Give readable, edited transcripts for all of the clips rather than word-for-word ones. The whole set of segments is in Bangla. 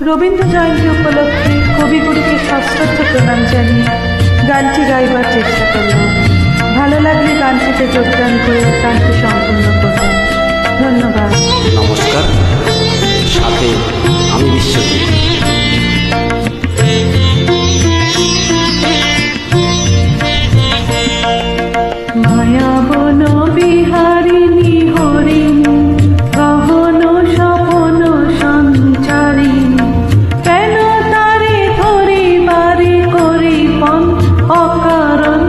রবীন্দ্র জয়ন্তী উপলক্ষে কবিগুরুকে সশ্রদ্ধ প্রণাম জানিয়ে গানটি গাইবার চেষ্টা করলাম। ভালো লাগলে গানটিতে যোগদান করে গানটি সম্পূর্ণ করবেন। ধন্যবাদ। নমস্কার, সাথে আমি বিশ্বজিৎ। মায়া বন বিহারিণী হরিণী গহন স্বপন সঞ্চারিণী, কেন তারে ধরিবারে করিপন অকারণ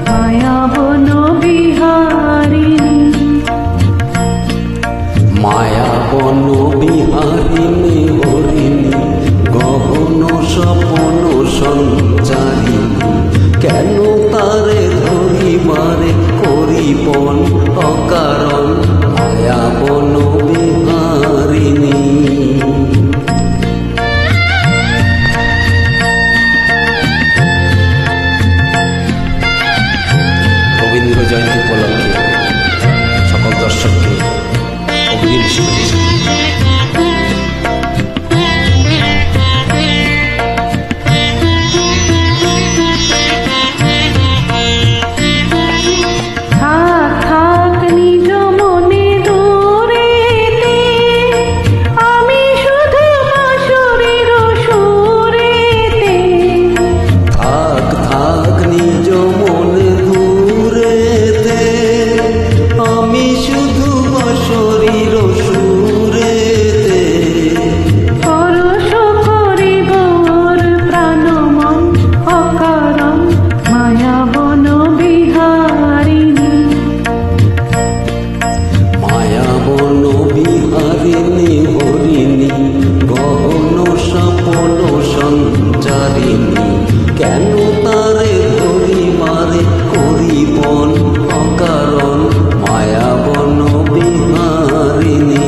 মায়া বন বিহারিণী। মায়া বন বিহারিণী হরিণী গহন স্বপন সঞ্চারিণী, কেন তারে ধরিবারে করিপন অকারণ মায়া বন বিহারিণী। রবীন্দ্র জয়ন্তী উপলক্ষে সকল দর্শককে অগ্রিম শুভেচ্ছা। থাক থাক নিজ মনে দূরেতে, আমি শুধু বাঁশরীর সুরেতে। থাক থাক নিজ মনে দূরেতে, আমি শুধু বাঁশরীর সুরেতে। পরশ করিব ওর প্রাণমন অকারণ মায়া বন বিহারিণী। মায়া বন বিহারিণী হরিণী গহন স্বপন সঞ্চারিণী, কেন তারে ধরিবারে করিপন অকারণ মায়া বন বিহারিণী।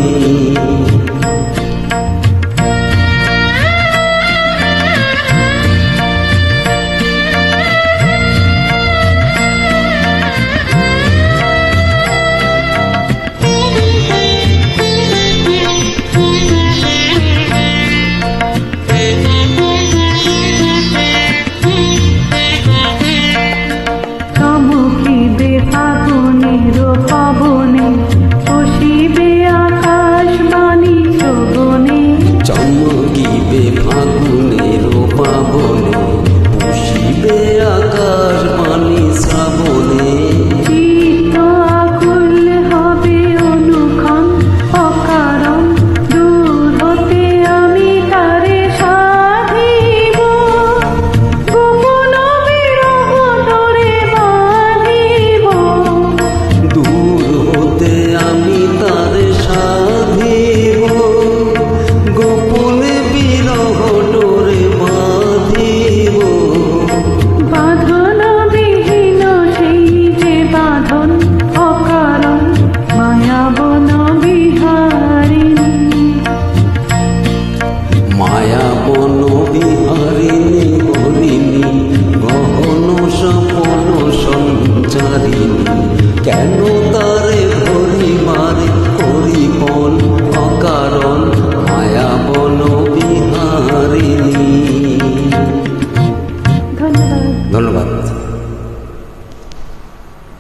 চমকিবে ফাগুনের পবনে, বসিবে আকাশ বাণী শ্রবণে। চমকিবে ফাগুনে